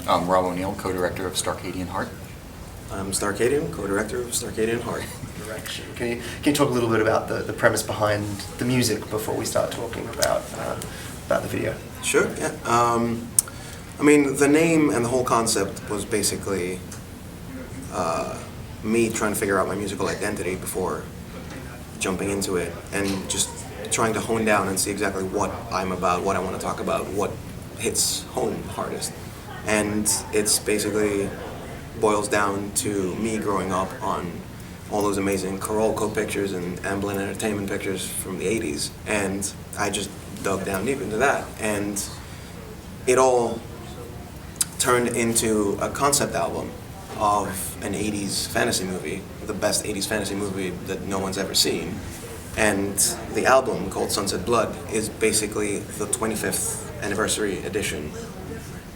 I'm Rob O'Neill, co-director of Starcadian Heart. I'm Starcadian, co-director of Starcadian Heart. Direction. Can you talk a little bit about the premise behind the music before we start talking about the video? Sure, yeah. I mean, the name and the whole concept was basically me trying to figure out my musical identity before jumping into it, and just trying to hone down and see exactly what I'm about, what I want to talk about, what hits home hardest. And it's basically boils down to me growing up on all those amazing Carolco pictures and Amblin Entertainment pictures from the 80s, and I just dug down deep into that, and it all turned into a concept album of an 80s fantasy movie, the best 80s fantasy movie that no one's ever seen. And the album, called Sunset Blood, is basically the 25th anniversary edition,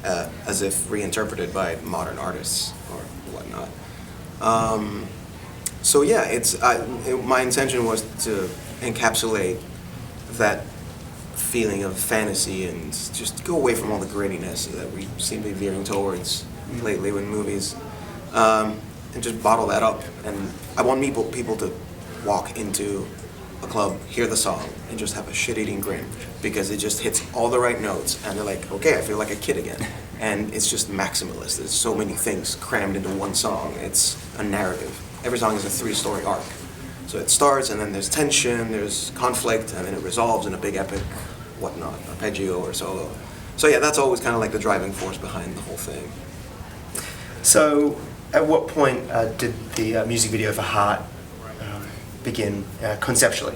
as if reinterpreted by modern artists or whatnot. So yeah, my intention was to encapsulate that feeling of fantasy and just go away from all the grittiness that we seem to be veering towards lately with movies, and just bottle that up. And I want people to walk into a club, hear the song, and just have a shit-eating grin, because it just hits all the right notes, and they're like, okay, I feel like a kid again. And it's just maximalist. There's so many things crammed into one song. It's a narrative. Every song is a 3-story arc. So it starts, and then there's tension, there's conflict, and then it resolves in a big epic whatnot, arpeggio or solo. So yeah, that's always kind of like the driving force behind the whole thing. So at what point did the music video for Heart begin conceptually?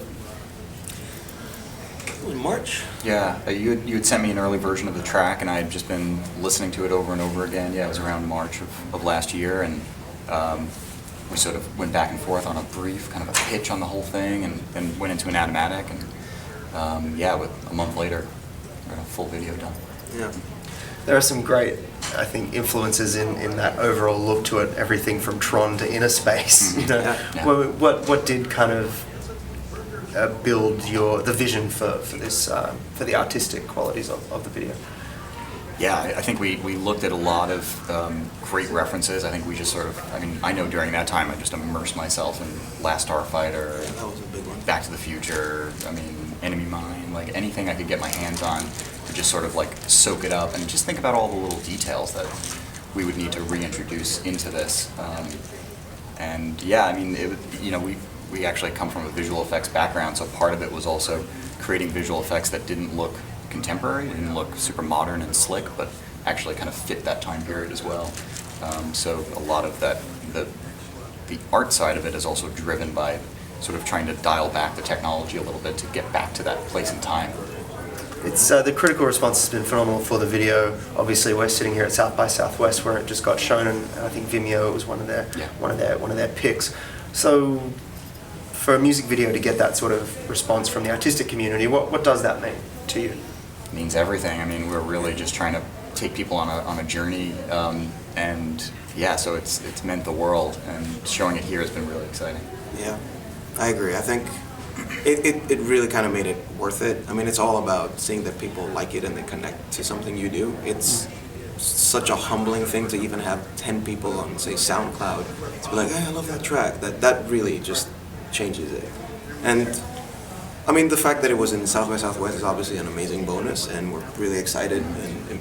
It was March. Yeah, you had sent me an early version of the track, and I had just been listening to it over and over again. Yeah, it was around March of last year, and we sort of went back and forth on a brief, kind of a pitch on the whole thing, and then went into an automatic, and yeah, with a month later, we got a full video done. Yeah. There are some great, I think, influences in that overall look to it. Everything from Tron to Inner Space. You know, Yeah. what did kind of build the vision for this for the artistic qualities of the video? Yeah, I think we looked at a lot of great references. I think we just sort of, I mean, I know during that time I just immersed myself in Last Starfighter, Yeah, that was a big one. Back to the Future, I mean, Enemy Mine, like anything I could get my hands on to just sort of like soak it up and just think about all the little details that we would need to reintroduce into this. And yeah, I mean, we actually come from a visual effects background, so part of it was also creating visual effects that didn't look contemporary, didn't look super modern and slick, but actually kind of fit that time period as well. So a lot of that, the art side of it is also driven by sort of trying to dial back the technology a little bit to get back to that place and time. It's the critical response has been phenomenal for the video. Obviously, we're sitting here at South by Southwest where it just got shown, and I think Vimeo was one of their picks. So, for a music video to get that sort of response from the artistic community, what does that mean to you? It means everything. I mean, we're really just trying to take people on a journey, and yeah, so it's meant the world, and showing it here has been really exciting. Yeah, I agree. I think it really kind of made it worth it. I mean, it's all about seeing that people like it and they connect to something you do. It's such a humbling thing to even have 10 people on, say, SoundCloud to be like, hey, I love that track. That really just changes it. And I mean, the fact that it was in South by Southwest is obviously an amazing bonus, and we're really excited and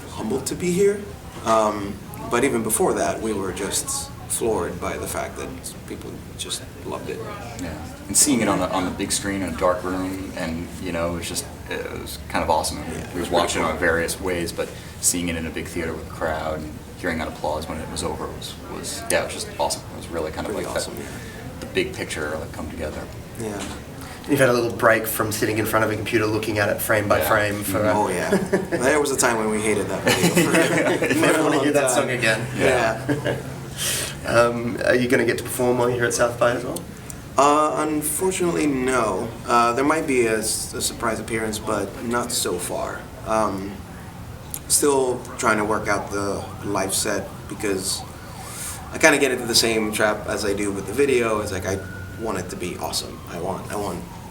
humbled to be here. But even before that, we were just floored by the fact that people just loved it. Yeah, and seeing it on the big screen in a dark room, and it was kind of awesome. Yeah, We was watching it in various ways, but seeing it in a big theater with a crowd and hearing that applause when it was over was it was just awesome. It was really kind of Pretty like awesome, that, yeah. the big picture like come together. Yeah. You've had a little break from sitting in front of a computer looking at it frame by frame for. Oh yeah. There was a time when we hated that video. Never want to hear that song again. Yeah. Are you going to get to perform while you're here at South by as well? Unfortunately, no. There might be a surprise appearance, but not so far. Still trying to work out the live set, because I kind of get into the same trap as I do with the video. It's like I want it to be awesome. I want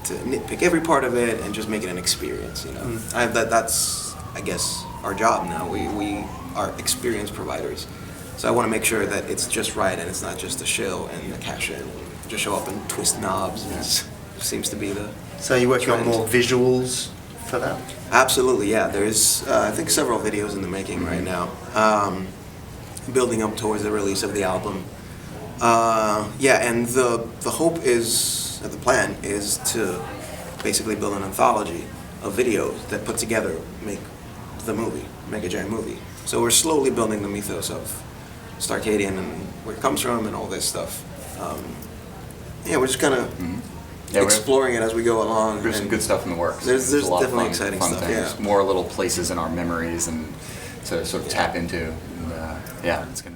to nitpick every part of it and just make it an experience. That's I guess our job now. We are experience providers. So I want to make sure that it's just right and it's not just a shill and a cash-in. Just show up and twist knobs. Seems to be the So you're working on trend. more visuals for that? Absolutely, yeah. There's, I think, several videos in the making right now, building up towards the release of the album. Yeah, and the hope is, the plan is to basically build an anthology of videos that put together make the movie, make a giant movie. So we're slowly building the mythos of Starcadian and where it comes from and all this stuff. Yeah, we're just kind of exploring it as we go along. There's some good stuff in the works. There's a lot of definitely fun, exciting fun stuff, things. yeah. More little places in our memories and to sort of tap into. And, yeah, it's gonna.